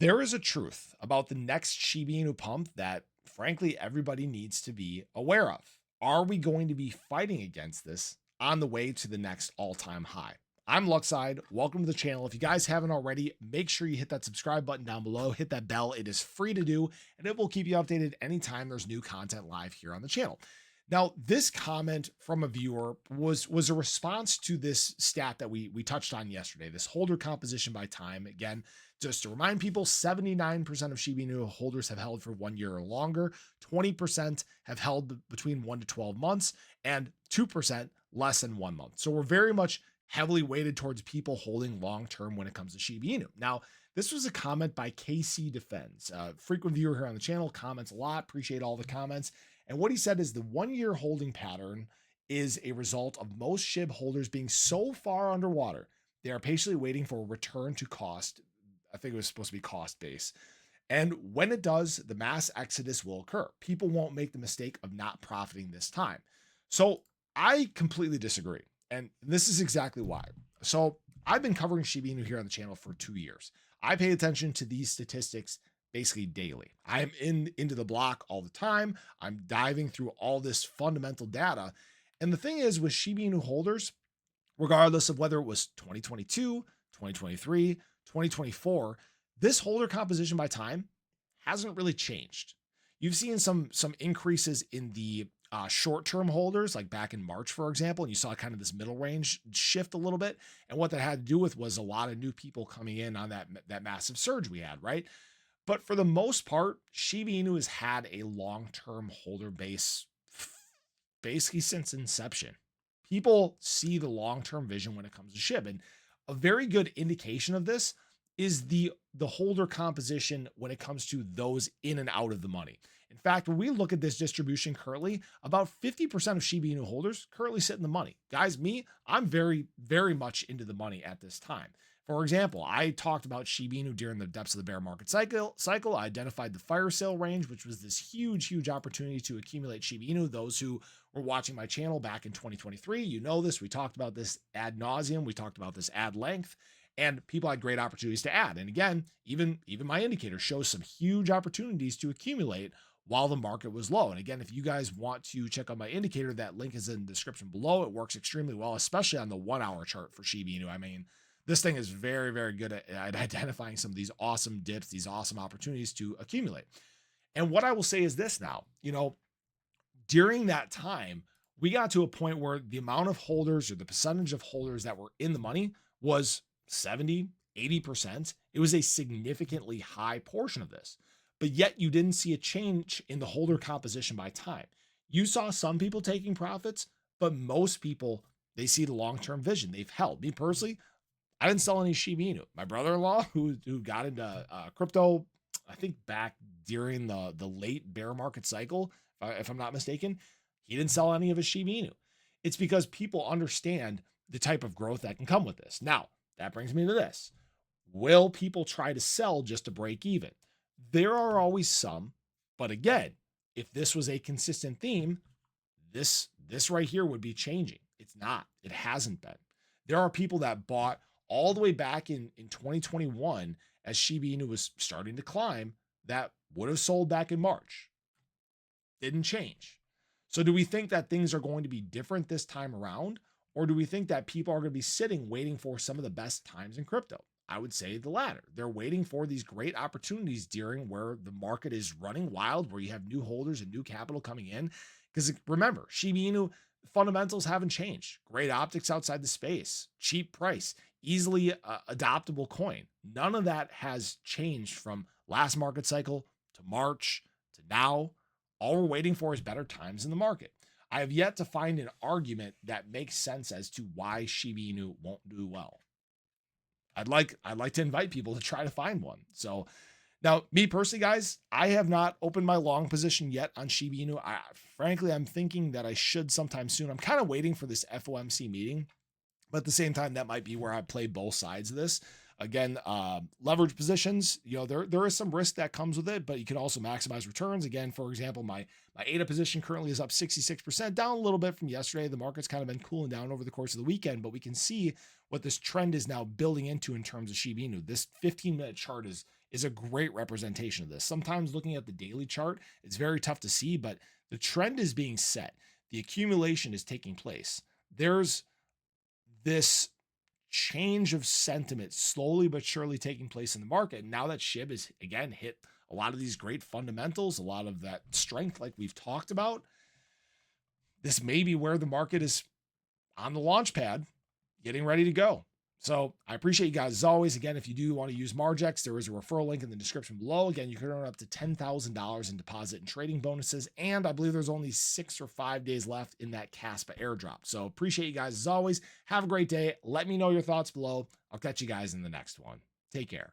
There is a truth about the next Shiba Inu pump that, frankly, everybody needs to be aware of. Are we going to be fighting against this on the way to the next all time high? I'm Luckside. Welcome to the channel. If you guys haven't already, make sure you hit that subscribe button down below, hit that bell. It is free to do, and it will keep you updated anytime there's new content live here on the channel. Now, this comment from a viewer was a response to this stat that we touched on yesterday, this holder composition by time. Again, just to remind people, 79% of Shiba Inu holders have held for 1 year or longer, 20% have held between 1 to 12 months, and 2% less than 1 month. So we're very much heavily weighted towards people holding long term when it comes to Shiba Inu. Now, this was a comment by KC Defends, frequent viewer here on the channel, comments a lot. Appreciate all the comments. And what he said is the 1 year holding pattern is a result of most SHIB holders being so far underwater, they are patiently waiting for a return to cost. I think it was supposed to be cost base. And when it does, the mass exodus will occur. People won't make the mistake of not profiting this time. So I completely disagree. And this is exactly why. So I've been covering Shiba Inu here on the channel for 2 years. I pay attention to these statistics basically daily. I'm into the block all the time. I'm diving through all this fundamental data. And the thing is with Shiba Inu holders, regardless of whether it was 2022, 2023, 2024, this holder composition by time hasn't really changed. You've seen some increases in the short-term holders, like back in March, for example, and you saw kind of this middle range shift a little bit. And what that had to do with was a lot of new people coming in on that massive surge we had, right? But for the most part, Shiba Inu has had a long-term holder base basically since inception. People see the long-term vision when it comes to SHIB. And a very good indication of this is the holder composition when it comes to those in and out of the money. In fact, when we look at this distribution currently, about 50% of Shiba Inu holders currently sit in the money. Guys, I'm very, very much into the money at this time. For example, I talked about Shiba Inu during the depths of the bear market cycle. I identified the fire sale range, which was this huge opportunity to accumulate Shiba Inu. Those who were watching my channel back in 2023, you know this. We talked about this ad nauseum. We talked about this ad length, and people had great opportunities to add. And again, even my indicator shows some huge opportunities to accumulate while the market was low. And again, if you guys want to check out my indicator, that link is in the description below. It works extremely well, especially on the 1 hour chart for Shiba Inu. I mean, this thing is very, very good at identifying some of these awesome dips, these awesome opportunities to accumulate. And what I will say is this now, during that time, we got to a point where the amount of holders or the percentage of holders that were in the money was 70, 80%. It was a significantly high portion of this, but yet you didn't see a change in the holder composition by time. You saw some people taking profits, but most people, they see the long-term vision. They've held. Me personally, I didn't sell any Shiba Inu. My brother-in-law, who got into crypto, I think back during the late bear market cycle, if I'm not mistaken, he didn't sell any of his Shiba Inu. It's because people understand the type of growth that can come with this. Now, that brings me to this. Will people try to sell just to break even? There are always some, but again, if this was a consistent theme, this right here would be changing. It's not. It hasn't been. There are people that bought all the way back in 2021 as Shiba Inu was starting to climb that would have sold back in March. Didn't change. So do we think that things are going to be different this time around? Or do we think that people are going to be sitting waiting for some of the best times in crypto? I would say the latter. They're waiting for these great opportunities during where the market is running wild, where you have new holders and new capital coming in. Because remember, Shiba Inu fundamentals haven't changed. Great optics outside the space, cheap price, easily adoptable coin. None of that has changed from last market cycle to March to now. All we're waiting for is better times in the market. I have yet to find an argument that makes sense as to why Shiba Inu won't do well. I'd like to invite people to try to find one. So now, me personally, guys, I have not opened my long position yet on Shiba Inu. Frankly, I'm thinking that I should sometime soon. I'm kind of waiting for this FOMC meeting, but at the same time, that might be where I play both sides of this. Again, leverage positions, there is some risk that comes with it, but you can also maximize returns. Again, for example, my ADA position currently is up 66%, down a little bit from yesterday. The market's kind of been cooling down over the course of the weekend, but we can see what this trend is now building into in terms of Shiba Inu. This 15-minute chart is is a great representation of this. Sometimes looking at the daily chart, it's very tough to see, but the trend is being set. The accumulation is taking place. There's this change of sentiment slowly but surely taking place in the market. And now that SHIB has again hit a lot of these great fundamentals, a lot of that strength, like we've talked about, this may be where the market is on the launch pad, getting ready to go. So I appreciate you guys as always. Again, if you do want to use Margex, there is a referral link in the description below. Again, you can earn up to $10,000 in deposit and trading bonuses. And I believe there's only 6 or 5 days left in that Caspa airdrop. So appreciate you guys as always. Have a great day. Let me know your thoughts below. I'll catch you guys in the next one. Take care.